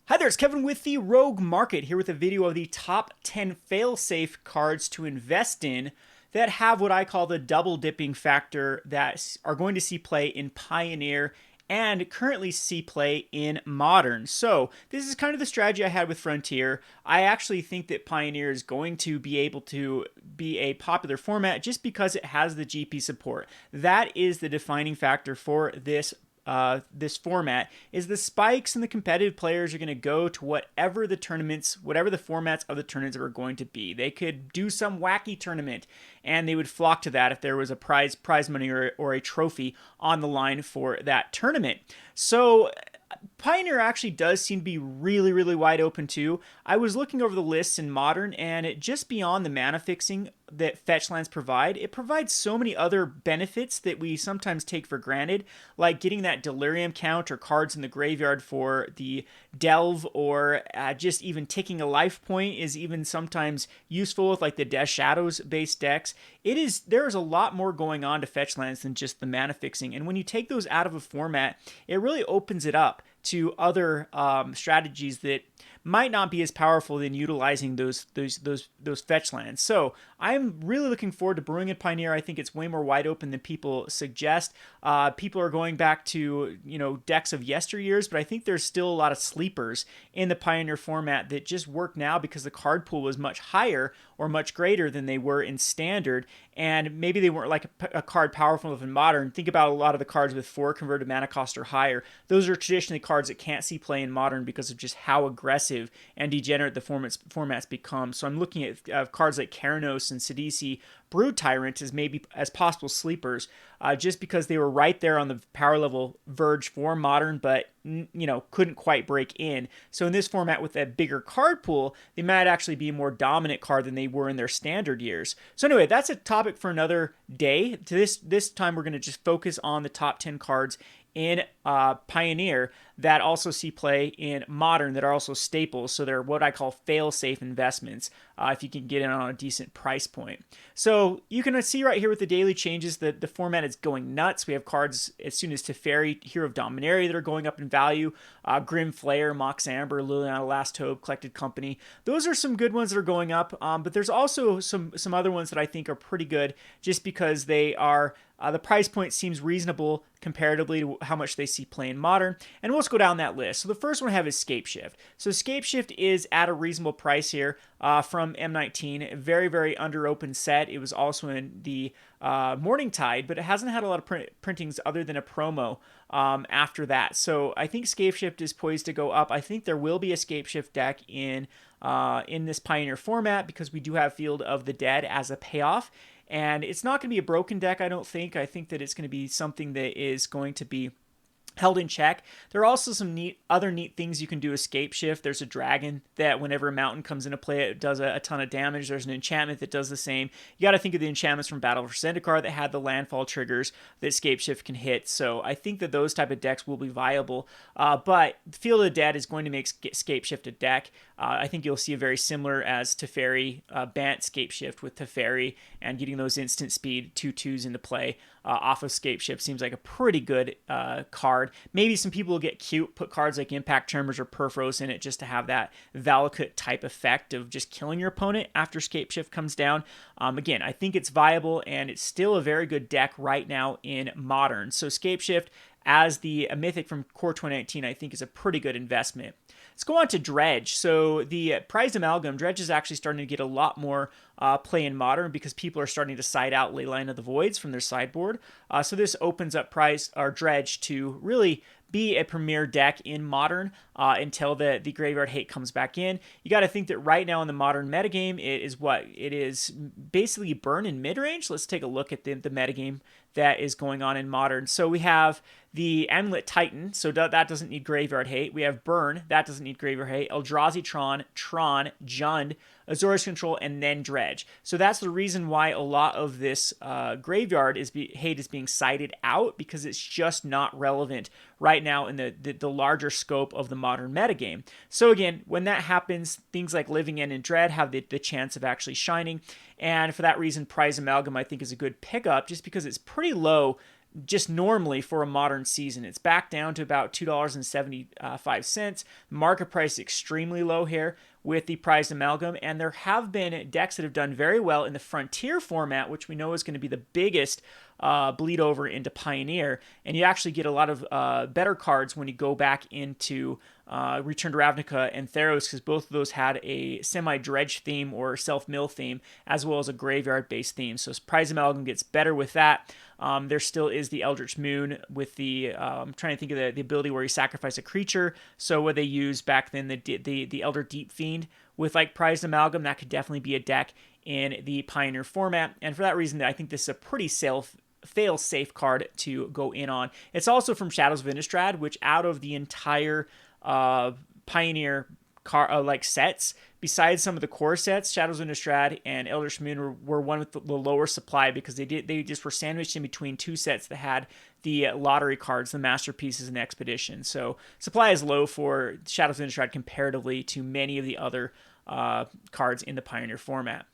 Hi there, it's Kevin with the Rogue Market here with a video of the top 10 fail-safe cards to invest in that have what I call the double dipping factor that are going to see play in Pioneer and currently see play in Modern. So this is kind of the strategy I had with Frontier. I actually think that Pioneer is going to be able to be a popular format just because it has the GP support. That is the defining factor for this format is the spikes and the competitive players are going to go to whatever the formats of the tournaments are going to be. They could do some wacky tournament and they would flock to that if there was a prize money or a trophy on the line for that tournament. So Pioneer actually does seem to be really, really wide open too. I was looking over the lists in Modern, and just beyond the mana fixing that fetch lands provide, it provides so many other benefits that we sometimes take for granted, like getting that delirium count or cards in the graveyard for the delve, or just even ticking a life point is even sometimes useful with like the Death Shadows based decks. There is a lot more going on to fetch lands than just the mana fixing, and when you take those out of a format, it really opens it up to other strategies that might not be as powerful than utilizing those fetch lands. So I'm really looking forward to Brewing in Pioneer. I think it's way more wide open than people suggest. People are going back to decks of yesteryears, but I think there's still a lot of sleepers in the Pioneer format that just work now because the card pool was much higher or much greater than they were in Standard, and maybe they weren't like a card powerful enough in Modern. Think about a lot of the cards with 4 converted mana cost or higher. Those are traditionally cards that can't see play in Modern because of just how aggressive and degenerate the formats become. So I'm looking at cards like Keranos and Sidisi, Brood Tyrant as maybe as possible sleepers, just because they were right there on the power level verge for Modern, but couldn't quite break in. So in this format with a bigger card pool, they might actually be a more dominant card than they were in their Standard years. So anyway, that's a topic for another day. This time we're going to just focus on the top 10 cards in Pioneer that also see play in Modern, that are also staples. So they're what I call fail-safe investments if you can get in on a decent price point. So you can see right here with the daily changes that the format is going nuts. We have cards as soon as Teferi, Hero of Dominaria, that are going up in value. Grim Flayer, Mox Amber, Liliana Last Hope, Collected Company. Those are some good ones that are going up, but there's also some other ones that I think are pretty good just because they are the price point seems reasonable comparatively to how much they see play in Modern, and we'll just go down that list. So the first one I have is Scapeshift. So Scapeshift is at a reasonable price here from M19, a very, very under open set. It was also in the Morning Tide, but it hasn't had a lot of printings other than a promo after that. So I think Scapeshift is poised to go up. I think there will be a Scapeshift deck in this Pioneer format because we do have Field of the Dead as a payoff. And it's not going to be a broken deck, I don't think. I think that it's going to be something that is going to be held in check. There are also some other neat things you can do with Scapeshift. There's a dragon that whenever a mountain comes into play, it does a ton of damage. There's an enchantment that does the same. You got to think of the enchantments from Battle for Zendikar that had the landfall triggers that Scapeshift can hit. So I think that those type of decks will be viable. But Field of the Dead is going to make Scapeshift a deck. I think you'll see a very similar as Teferi Bant Scapeshift with Teferi and getting those instant speed 2/2s into play off of Scapeshift seems like a pretty good card. Maybe some people will get cute, put cards like Impact Tremors or Perforos in it just to have that Valakut type effect of just killing your opponent after Scapeshift comes down. Again, I think it's viable and it's still a very good deck right now in Modern. So Scapeshift as a mythic from Core 2019, I think is a pretty good investment. Let's go on to Dredge. So the Prized Amalgam, Dredge is actually starting to get a lot more play in Modern because people are starting to side out Leyline of the Voids from their sideboard. So this opens up Dredge to really be a premier deck in Modern until the Graveyard Hate comes back in. You got to think that right now in the Modern metagame, it is basically burn in mid-range. Let's take a look at the metagame that is going on in Modern. So we have the Amulet Titan, so that doesn't need Graveyard Hate. We have Burn, that doesn't need Graveyard Hate. Eldrazi Tron, Jund, Azorius Control, and then Dredge. So that's the reason why a lot of this Graveyard Hate is being sided out, because it's just not relevant right now in the larger scope of the Modern metagame. So again, when that happens, things like Living End and Dread have the chance of actually shining, and for that reason, Prized Amalgam I think is a good pickup just because it's pretty low just normally for a modern season. It's back down to about $2.75. Market price is extremely low here with the prized amalgam, and there have been decks that have done very well in the Frontier format, which we know is going to be the biggest bleed over into Pioneer, and you actually get a lot of better cards when you go back into Return to Ravnica and Theros, because both of those had a semi-dredge theme or self-mill theme, as well as a graveyard-based theme. So Prize Amalgam gets better with that. There still is the Eldritch Moon with the, I'm trying to think of the ability where you sacrifice a creature. So what they used back then, the Elder Deep Fiend with like Prized Amalgam, that could definitely be a deck in the Pioneer format. And for that reason, I think this is a pretty fail-safe card to go in on. It's also from Shadows of Innistrad, which out of the entire Pioneer like sets, besides some of the core sets, Shadows of Innistrad and Eldritch Moon were one with the lower supply, because they just were sandwiched in between two sets that had the lottery cards, the Masterpieces and Expedition. So supply is low for Shadows of Innistrad comparatively to many of the other cards in the Pioneer format.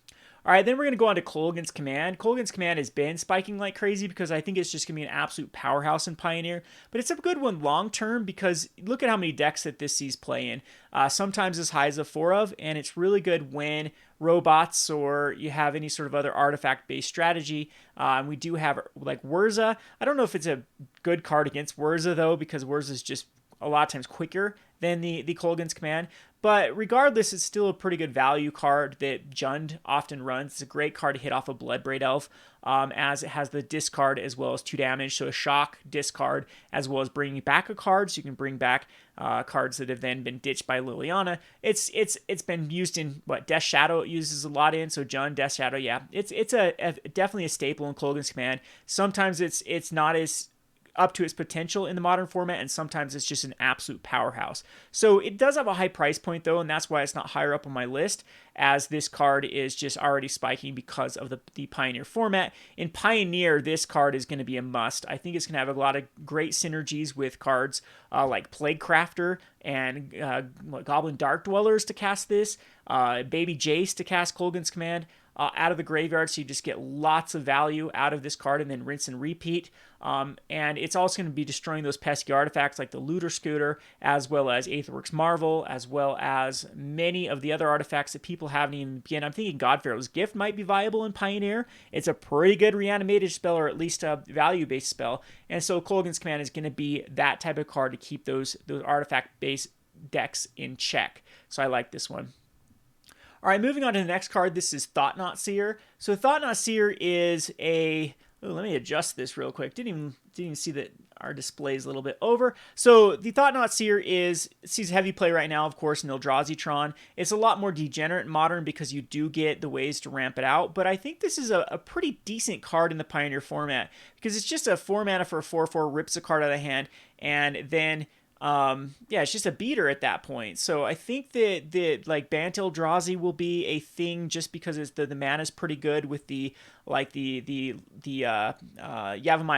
All right, then we're going to go on to Kolaghan's Command. Kolaghan's Command has been spiking like crazy because I think it's just going to be an absolute powerhouse in Pioneer. But it's a good one long term, because look at how many decks that this sees play in. Sometimes as high as a 4 of, and it's really good when robots or you have any sort of other artifact-based strategy. We do have like Wurza. I don't know if it's a good card against Wurza, though, because Wurza is just a lot of times quicker than the Kolaghan's Command. But regardless, it's still a pretty good value card that Jund often runs. It's a great card to hit off a Bloodbraid Elf, as it has the discard as well as 2 damage. So a shock, discard, as well as bringing back a card. So you can bring back cards that have then been ditched by Liliana. It's been used in what Death Shadow it uses a lot in. So Jund, Death Shadow, yeah. It's definitely a staple in Kolaghan's Command. Sometimes it's not as up to its potential in the modern format, and sometimes it's just an absolute powerhouse. So it does have a high price point, though, and that's why it's not higher up on my list, as this card is just already spiking because of the Pioneer format. In Pioneer, this card is going to be a must. I think it's going to have a lot of great synergies with cards like Plague Crafter and Goblin Dark Dwellers to cast this, Baby Jace to cast Kolaghan's Command out of the graveyard, so you just get lots of value out of this card and then rinse and repeat. And it's also going to be destroying those pesky artifacts like the Looter Scooter, as well as Aetherworks Marvel, as well as many of the other artifacts that people haven't even begun. I'm thinking Godpharaoh's Gift might be viable in Pioneer. It's a pretty good reanimated spell, or at least a value-based spell. And so Kolaghan's Command is going to be that type of card to keep those artifact-based decks in check. So I like this one. All right, moving on to the next card. This is Thought-Knot Seer. So Thought-Knot Seer is a... Oh, let me adjust this real quick. Didn't even see that our display is a little bit over. So the Thought-Knot Seer sees heavy play right now, of course, in Eldrazi-tron. It's a lot more degenerate in Modern because you do get the ways to ramp it out. But I think this is a pretty decent card in the Pioneer format, because it's just a 4 mana for a 4/4, rips a card out of the hand, and then... yeah, it's just a beater at that point. So I think that like Bant Eldrazi will be a thing, just because it's the mana is pretty good with the Yavimaya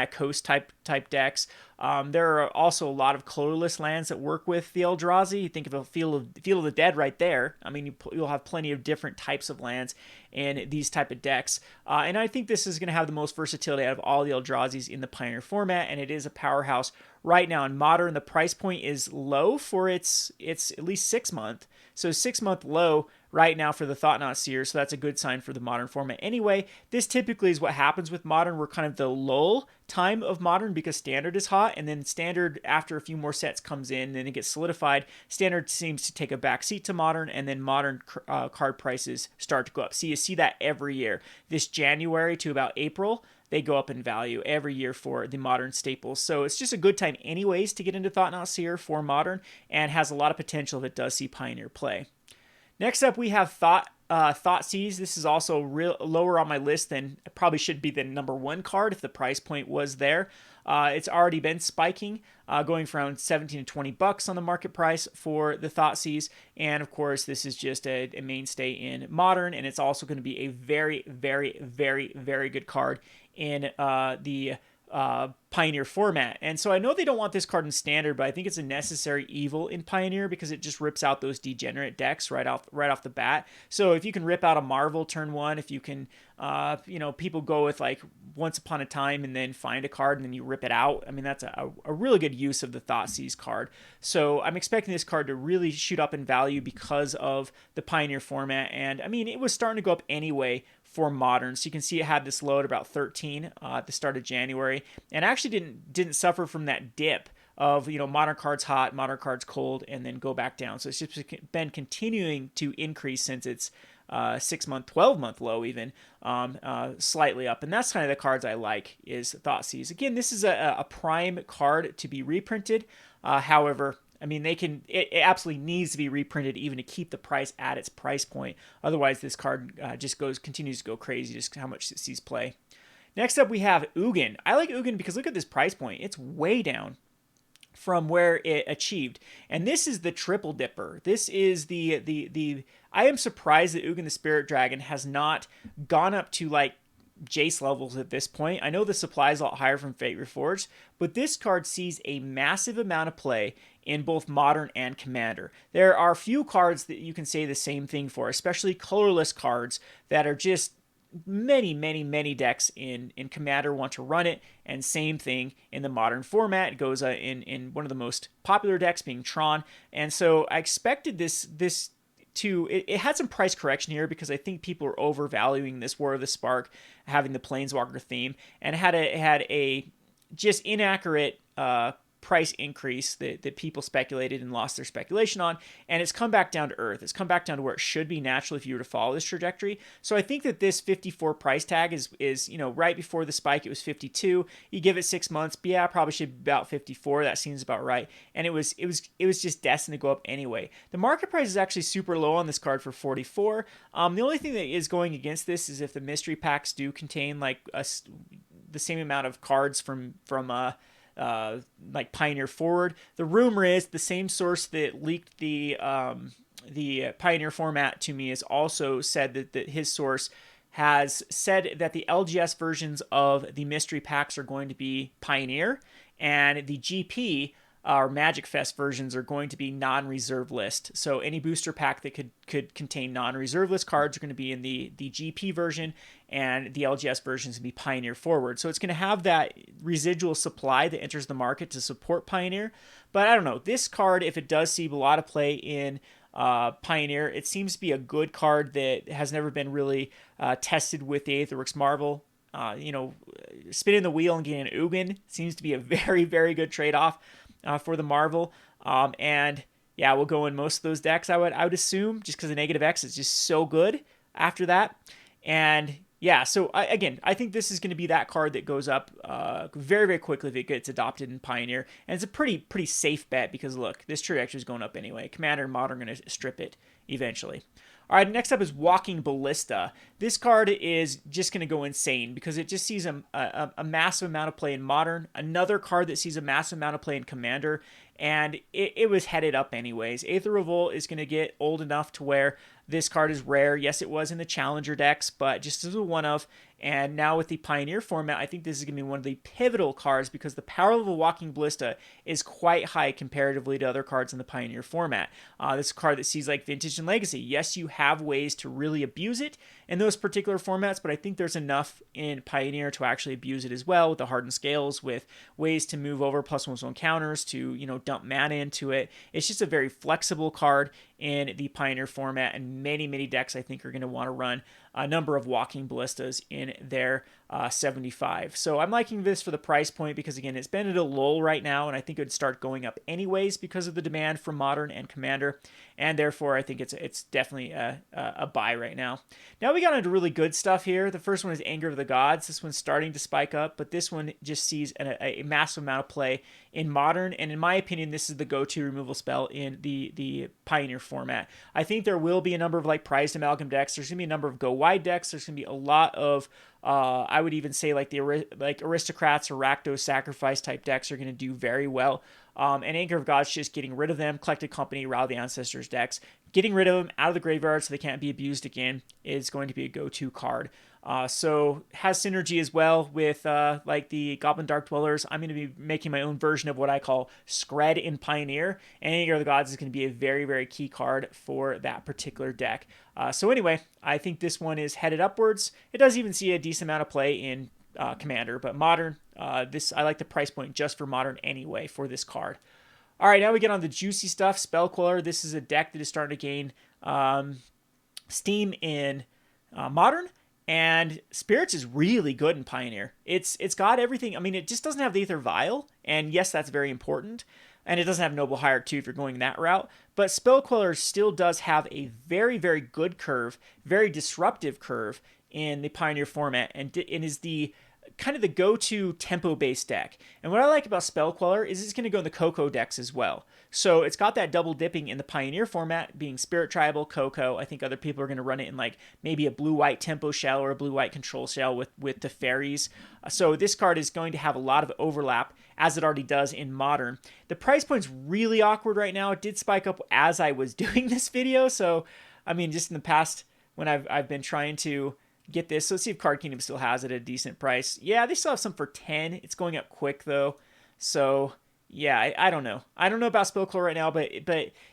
Coast type decks. There are also a lot of colorless lands that work with the Eldrazi. You think of a Field of the Dead right there. I mean, you'll have plenty of different types of lands in these type of decks. And I think this is going to have the most versatility out of all the Eldrazi's in the Pioneer format, and it is a powerhouse right now in Modern. The price point is low for its at least 6 month. So 6 month low right now for the Thought-Knot Seer, so that's a good sign for the Modern format. Anyway, this typically is what happens with Modern. We're kind of the lull time of Modern because Standard is hot, and then Standard, after a few more sets comes in, then it gets solidified. Standard seems to take a back seat to Modern, and then Modern card prices start to go up. So you see that every year. This January to about April, they go up in value every year for the Modern staples. So it's just a good time anyways to get into Thought-Knot Seer for Modern, and has a lot of potential if it does see Pioneer play. Next up, we have Thoughtseize. This is also lower on my list than it probably should be the number 1 card if the price point was there. It's already been spiking, going from 17 to 20 bucks on the market price for the Thoughtseize. And of course, this is just a mainstay in Modern, and it's also going to be a very, very, very, very good card in the Pioneer format. And so I know they don't want this card in Standard, but I think it's a necessary evil in Pioneer because it just rips out those degenerate decks right off the bat. So if you can rip out a Marvel turn one, if you can, people go with like Once Upon a Time and then find a card and then you rip it out. I mean, that's a really good use of the Thoughtseize card. So I'm expecting this card to really shoot up in value because of the Pioneer format. And I mean, it was starting to go up anyway for Modern. So you can see it had this low at about 13 at the start of January, and actually didn't suffer from that dip of Modern cards hot, Modern cards cold, and then go back down. So it's just been continuing to increase since its 6-month, 12-month low, even slightly up. And that's kind of the cards I like is Thoughtseize. Again, this is a prime card to be reprinted. However, I mean, it absolutely needs to be reprinted even to keep the price at its price point. Otherwise, this card continues to go crazy, just how much it sees play. Next up, we have Googan. I like Googan because look at this price point. It's way down from where it achieved. And this is the triple dipper. This is the I am surprised that Googan the Spirit Dragon has not gone up to like Jace levels at this point. I know the supply is a lot higher from Fate Reforged, but this card sees a massive amount of play in both Modern and Commander. There are few cards that you can say the same thing for, especially colorless cards that are just many decks in Commander want to run it, and same thing in the Modern format. It goes in one of the most popular decks being Tron, and so I expected this it had some price correction here because I think people are overvaluing this War of the Spark having the Planeswalker theme, and it had a just inaccurate price increase that people speculated and lost their speculation on, and it's come back down to earth. It's come back down to where it should be naturally if you were to follow this trajectory. So I think that this 54 price tag is right before the spike it was 52. You give it 6 months, but yeah, probably should be about 54. That seems about right. And it was just destined to go up anyway. The market price is actually super low on this card for 44. The only thing that is going against this is if the mystery packs do contain like the same amount of cards from like Pioneer Forward. The rumor is the same source that leaked the Pioneer format to me has also said that his source has said that the LGS versions of the mystery packs are going to be Pioneer, and the GP or Magic Fest versions are going to be non-reserve list. So any booster pack that could contain non-reserve list cards are going to be in the GP version, and the LGS versions to be Pioneer Forward. So it's going to have that residual supply that enters the market to support Pioneer. But I don't know. This card, if it does see a lot of play in Pioneer, it seems to be a good card that has never been really tested with the Aetherworks Marvel. Spinning the wheel and getting an Googan seems to be a very, very good trade-off for the Marvel. And yeah, we'll go in most of those decks, I would assume, just because the negative X is just so good after that. And yeah, so I think this is going to be that card that goes up very, very quickly if it gets adopted in Pioneer. And it's a pretty safe bet because, look, this trajectory is going up anyway. Commander and Modern are going to strip it eventually. All right, next up is Walking Ballista. This card is just going to go insane because it just sees a massive amount of play in Modern, another card that sees a massive amount of play in Commander, and it was headed up anyways. Aether Revolt is going to get old enough to where this card is rare. Yes, it was in the Challenger decks, but just as a one-of. And now with the Pioneer format, I think this is going to be one of the pivotal cards because the power level of Walking Ballista is quite high comparatively to other cards in the Pioneer format. This is a card that sees like Vintage and Legacy. Yes, you have ways to really abuse it in those particular formats, but I think there's enough in Pioneer to actually abuse it as well with the hardened scales, with ways to move over +1/+1 counters to, dump mana into it. It's just a very flexible card in the Pioneer format, and many decks I think are going to want to run a number of Walking Ballistas in their 75. So I'm liking this for the price point because, again, it's been at a lull right now, and I think it would start going up anyways because of the demand for Modern and Commander, and therefore I think it's definitely a buy right now. Now we got into really good stuff here. The first one is Anger of the Gods. This one's starting to spike up, but this one just sees a massive amount of play in Modern, and in my opinion, this is the go-to removal spell in the Pioneer format. I think there will be a number of like prized amalgam decks. There's going to be a number of go-wide decks. There's going to be a lot of I would even say like Aristocrats or Rakdos Sacrifice type decks are going to do very well. And Anger of Gods, just getting rid of them. Collected Company, Rally the Ancestors decks, getting rid of them out of the graveyard so they can't be abused again is going to be a go-to card. So has synergy as well with like the Goblin Dark Dwellers. I'm going to be making my own version of what I call Scred in Pioneer, and Anger of the Gods is going to be a very, very key card for that particular deck. So anyway, I think this one is headed upwards. It does even see a decent amount of play in Commander, but Modern, I like the price point just for Modern anyway for this card. All right, now we get on the juicy stuff. Spellcolor. This is a deck that is starting to gain steam in Modern. And Spirits is really good in Pioneer. It's got everything. I mean, it just doesn't have the Aether Vial, and yes, that's very important. And it doesn't have Noble Hierarch too if you're going that route. But Spellqueller still does have a very, very good curve, very disruptive curve in the Pioneer format, and is the kind of the go-to tempo-based deck. And what I like about Spellqueller is it's going to go in the Coco decks as well. So it's got that double dipping in the Pioneer format, being Spirit Tribal, Coco. I think other people are going to run it in like maybe a blue-white tempo shell or a blue-white control shell with the fairies. So this card is going to have a lot of overlap, as it already does in Modern. The price point's really awkward right now. It did spike up as I was doing this video. So, I mean, just in the past when I've been trying to get this. So let's see if Card Kingdom still has it at a decent price. Yeah, they still have some for 10. It's going up quick though. So yeah, I don't know. I don't know about Spellcolor right now, but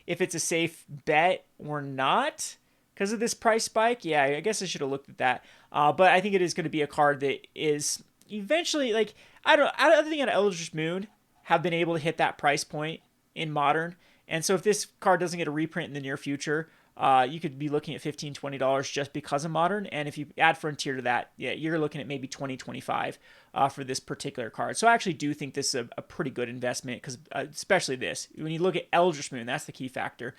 if it's a safe bet or not because of this price spike, yeah, I guess I should have looked at that. But I think it is going to be a card that is eventually like I don't think an Eldritch Moon have been able to hit that price point in Modern. And so if this card doesn't get a reprint in the near future, you could be looking at $15, $20 just because of Modern. And if you add Frontier to that, yeah, you're looking at maybe $20, $25 for this particular card. So I actually do think this is a pretty good investment because especially this. When you look at Eldritch Moon, that's the key factor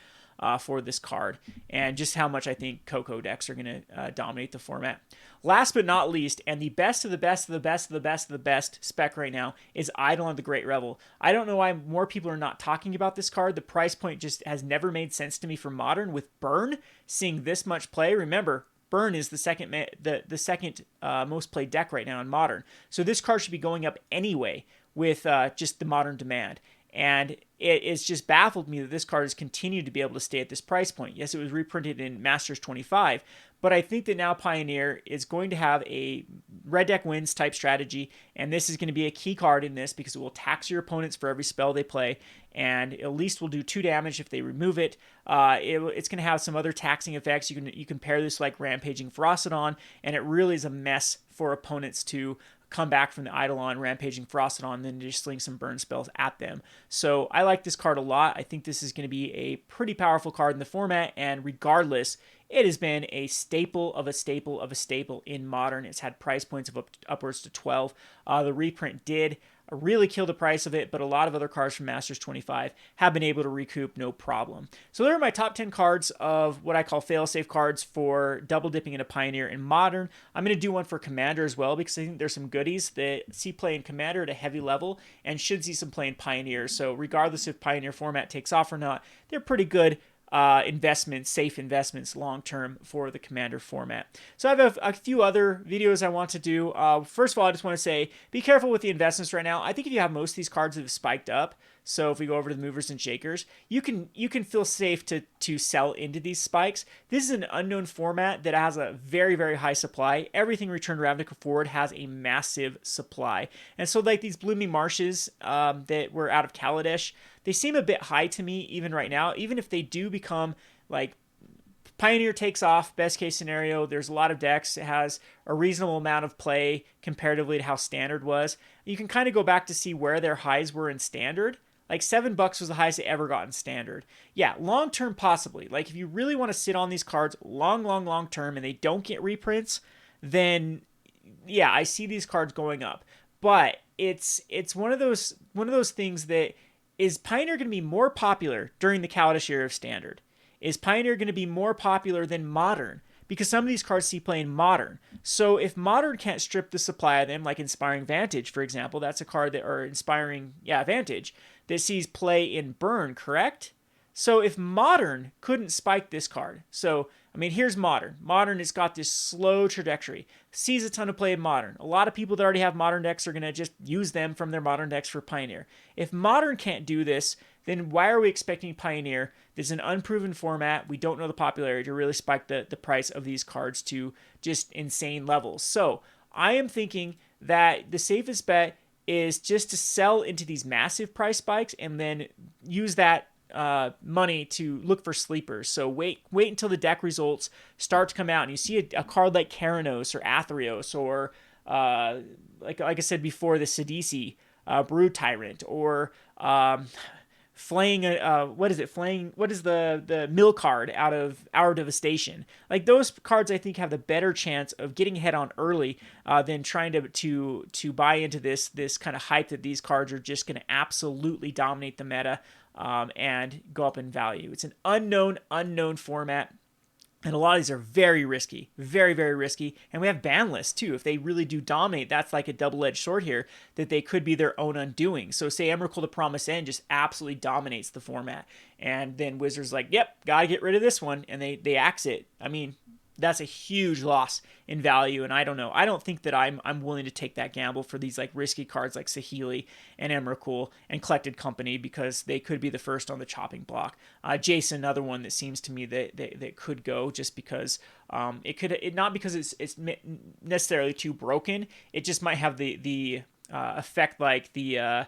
for this card. And just how much I think Coco decks are going to dominate the format. Last but not least, and the best of the best of the best of the best of the best spec right now is Eidolon the Great Revel. I don't know why more people are not talking about this card. The price point just has never made sense to me for Modern. With Burn seeing this much play, remember, Burn is the second most played deck right now in Modern. So this card should be going up anyway with just the Modern demand. And it's just baffled me that this card has continued to be able to stay at this price point. Yes, it was reprinted in Masters 25, but I think that now Pioneer is going to have a red deck wins type strategy, and this is going to be a key card in this because it will tax your opponents for every spell they play, and at least will do 2 damage if they remove it. It's going to have some other taxing effects. You can pair this like Rampaging Ferocidon, and it really is a mess for opponents to come back from the Eidolon, Rampaging Ferocidon, and then just sling some burn spells at them. So I like this card a lot. I think this is going to be a pretty powerful card in the format, and regardless, it has been a staple of a staple of a staple in Modern. It's had price points of upwards to 12. The reprint did really kill the price of it, but a lot of other cards from Masters 25 have been able to recoup no problem. So there are my top 10 cards of what I call fail-safe cards for double dipping into Pioneer and Modern. I'm going to do one for Commander as well because I think there's some goodies that see play in Commander at a heavy level and should see some play in Pioneer. So regardless if Pioneer format takes off or not, they're pretty good investments, safe investments long-term for the Commander format. So I have a few other videos I want to do. First of all, I just want to say, be careful with the investments right now. I think if you have most of these cards that have spiked up, so if we go over to the movers and shakers, you can feel safe to sell into these spikes. This is an unknown format that has a very, very high supply. Everything returned Ravnica forward has a massive supply. And so like these Blooming Marshes that were out of Kaladesh, they seem a bit high to me even right now. Even if they do become like Pioneer takes off, best case scenario, there's a lot of decks. It has a reasonable amount of play comparatively to how Standard was. You can kind of go back to see where their highs were in Standard. Like $7 was the highest they ever got in Standard. Yeah, long term possibly. Like if you really want to sit on these cards long term and they don't get reprints, then yeah, I see these cards going up. But it's one of those things that is Pioneer going to be more popular during the Kaladesh era of Standard? Is Pioneer going to be more popular than Modern? Because some of these cards see play in Modern. So if Modern can't strip the supply of them, like Inspiring Vantage, for example, that's a card that, or Inspiring, Vantage, that sees play in Burn, correct? So if Modern couldn't spike this card, so, I mean, here's Modern. Modern has got this slow trajectory, sees a ton of play in Modern. A lot of people that already have Modern decks are going to just use them from their Modern decks for Pioneer. If Modern can't do this, then why are we expecting Pioneer? This is an unproven format. We don't know the popularity to really spike the price of these cards to just insane levels. So I am thinking that the safest bet is just to sell into these massive price spikes and then use that money to look for sleepers. So wait until the deck results start to come out and you see a card like Keranos or Athreos or like I said before, the Sidisi Brood Tyrant or flaying what is the mill card out of Our Devastation. Like those cards I think have the better chance of getting ahead on early than trying to buy into this kind of hype that these cards are just going to absolutely dominate the meta and go up in value. It's an unknown format. And a lot of these are very risky, very, very risky. And we have ban lists too. If they really do dominate, that's like a double-edged sword here, that they could be their own undoing. So say Emrakul the Promised End just absolutely dominates the format. And then Wizards like, yep, gotta get rid of this one. And they axe it. I mean, that's a huge loss in value, and I don't know. I don't think that I'm willing to take that gamble for these like risky cards like Saheeli and Emrakul and Collected Company because they could be the first on the chopping block. Jason, another one that seems to me that could go just because not because it's necessarily too broken. It just might have the effect like the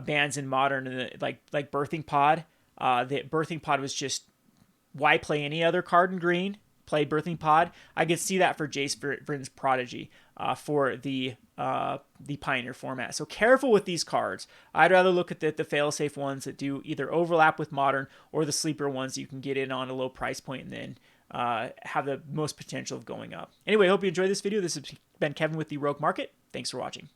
bans in Modern and like Birthing Pod. The Birthing Pod was just, why play any other card in green? Play Birthing Pod. I could see that for Jace Vryn's Prodigy for the Pioneer format. So careful with these cards. I'd rather look at the fail-safe ones that do either overlap with Modern or the sleeper ones that you can get in on a low price point and then have the most potential of going up. Anyway, I hope you enjoyed this video. This has been Kevin with the Rogue Market. Thanks for watching.